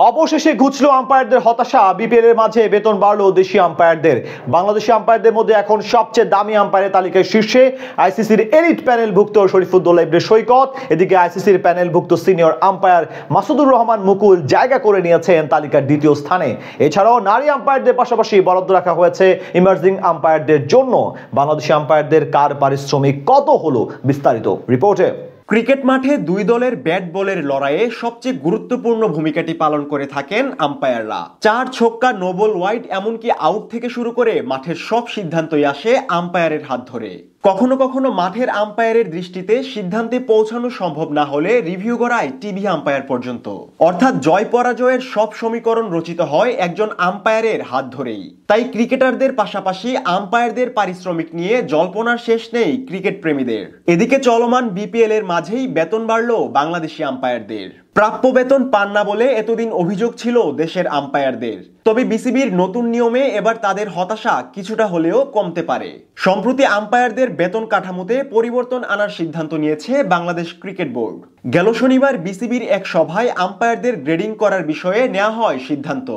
অবশেষে ঘুচল আম্পায়ারদের হতাশা। বিপিএল এর মাঝে বেতন বাড়লো দেশীয় আম্পায়ারদের। বাংলাদেশি আম্পায়ারদের মধ্যে এখন সবচেয়ে দামি আম্পায়ারের তালিকায় শীর্ষে আইসিসির এলিট প্যানেলভুক্ত শরীফুদ্দৌলা ইবনে সৈকত। এদিকে আইসিসির প্যানেলভুক্ত সিনিয়র আম্পায়ার মাসুদুর রহমান মুকুল জায়গা করে নিয়েছেন তালিকার দ্বিতীয় স্থানে। এছাড়াও নারী আম্পায়ারদের পাশাপাশি বরাদ্দ রাখা হয়েছে ইমার্জিং আম্পায়ারদের জন্য। বাংলাদেশি আম্পায়ারদের কার পারিশ্রমিক কত হলো, বিস্তারিত রিপোর্টে। ক্রিকেট মাঠে দুই দলের ব্যাট বলের লড়াইয়ে সবচেয়ে গুরুত্বপূর্ণ ভূমিকাটি পালন করে থাকেন আম্পায়াররা। 4 ছক্কা, নো বল, ওয়াইড, এমনকি আউট থেকে শুরু করে মাঠের সব সিদ্ধান্তই আসে আম্পায়ারের হাত ধরে। কখনো কখনো মাঠের আম্পায়ারের দৃষ্টিতে সিদ্ধান্তে পৌঁছানো সম্ভব না হলে রিভিউ করায় টিভি আম্পায়ার পর্যন্ত। অর্থাৎ জয় পরাজয়ের সব সমীকরণ রচিত হয় একজন আম্পায়ারের হাত ধরেই। তাই ক্রিকেটারদের পাশাপাশি আম্পায়ারদের পারিশ্রমিক নিয়ে জল্পনার শেষ নেই ক্রিকেট প্রেমীদের। এদিকে চলমান বিপিএল এর মাঝেই বেতন বাড়ল বাংলাদেশি আম্পায়ারদের। প্রাপ্য বেতন পান না বলে এতদিন অভিযোগ ছিল দেশের আম্পায়ারদের। তবে বিসিবির নতুন নিয়মে এবার তাদের হতাশা কিছুটা হলেও কমতে পারে। সম্প্রতি আম্পায়ারদের বেতন কাঠামোতে পরিবর্তন আনার সিদ্ধান্ত নিয়েছে বাংলাদেশ ক্রিকেট বোর্ড। গেল শনিবার বিসিবির এক সভায় আম্পায়ারদের গ্রেডিং করার বিষয়ে নেওয়া হয় সিদ্ধান্ত।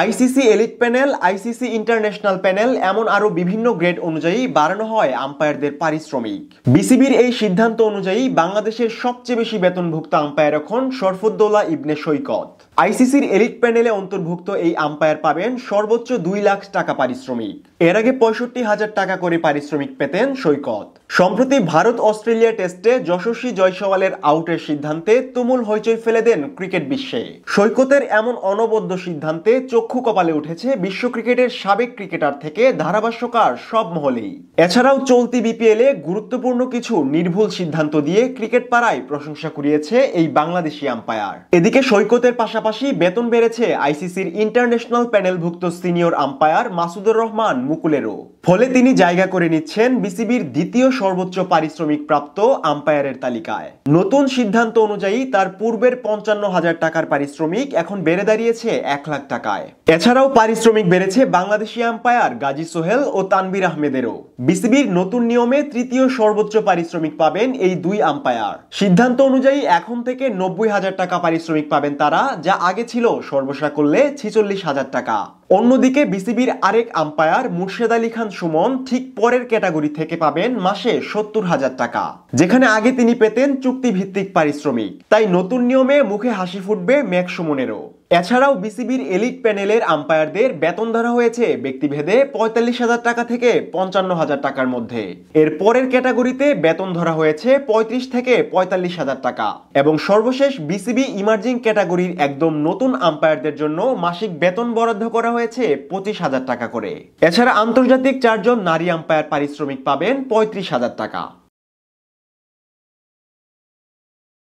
ICC elite panel, ICC international panel, এমন আরো বিভিন্ন গ্রেড অনুযায়ী বাড়ানো হয় আম্পায়ারদের পারিশ্রমিক। বিসিবির এই সিদ্ধান্ত অনুযায়ী বাংলাদেশের সবচেয়ে বেশি বেতনভুক্ত আম্পায়ার এখন শরফুদ্দৌলা ইবনে সৈকত। আইসিসির এলিট প্যানেলে অন্তর্ভুক্ত এই আম্পায়ার পাবেন সর্বোচ্চ 2 লাখ টাকা পারিশ্রমিক। এর আগে 65,000 টাকা করে পারিশ্রমিক পেতেন সৈকত। সম্প্রতি ভারত অস্ট্রেলিয়া টেস্টে যশস্বী জয়সওয়ালের আউটের সিদ্ধান্তে তুমুল হইচই ফেলে দেন ক্রিকেট বিশ্বে। সৈকতের এমন অনবদ্য সিদ্ধান্তে চক্ষু কপালে উঠেছে বিশ্ব ক্রিকেটের সাবেক ক্রিকেটার থেকে ধারাভাষ্যকার সব মহলেই। এছাড়াও চলতি বিপিএলে গুরুত্বপূর্ণ কিছু নির্ভুল সিদ্ধান্ত দিয়ে ক্রিকেট পাড়ায় প্রশংসা কুড়িয়েছে এই বাংলাদেশি আম্পায়ার। এদিকে সৈকতের পাশাপাশি বেতন বেড়েছে আইসিসির ইন্টারন্যাশনাল প্যানেলভুক্ত সিনিয়র আম্পায়ার মাসুদুর রহমান মুকুলেরও। ফলে তিনি জায়গা করে নিচ্ছেন বিসিবির দ্বিতীয় সর্বোচ্চ পারিশ্রমিক প্রাপ্ত আম্পায়ারের তালিকায়। নতুন সিদ্ধান্ত অনুযায়ী তার পূর্বের 55,000 টাকার পারিশ্রমিক এখন বেড়ে দাঁড়িয়েছে 1 লাখ টাকায়। এছাড়াও পারিশ্রমিক বেড়েছে বাংলাদেশি আম্পায়ার গাজী সোহেল ও তানভীর আহমেদেরও। বিসিবির নতুন নিয়মে তৃতীয় সর্বোচ্চ পারিশ্রমিক পাবেন এই দুই আম্পায়ার। সিদ্ধান্ত অনুযায়ী এখন থেকে 90,000 টাকা পারিশ্রমিক পাবেন তারা, যা আগে ছিল সর্বশেষ করলে 46,000 টাকা। অন্যদিকে বিসিবির আরেক আম্পায়ার মুর্শেদ আলী খান সুমন ঠিক পরের ক্যাটাগরি থেকে পাবেন মাসে 70,000 টাকা, যেখানে আগে তিনি পেতেন চুক্তিভিত্তিক পারিশ্রমিক। তাই নতুন নিয়মে মুখে হাসি ফুটবে মেঘ সুমনেরও। এছাড়াও বিসিবির এলিট প্যানেলের আম্পায়ারদের বেতন ধরা হয়েছে ব্যক্তিভেদে 45,000 টাকা থেকে 55,000 টাকার মধ্যে। এর পরের ক্যাটাগরিতে বেতন ধরা হয়েছে 35 থেকে 45,000 টাকা। এবং সর্বশেষ বিসিবি ইমার্জিং ক্যাটাগরির একদম নতুন আম্পায়ারদের জন্য মাসিক বেতন বরাদ্দ করা হয়েছে 25,000 টাকা করে। এছাড়া আন্তর্জাতিক 4 জন নারী আম্পায়ার পারিশ্রমিক পাবেন 35,000 টাকা।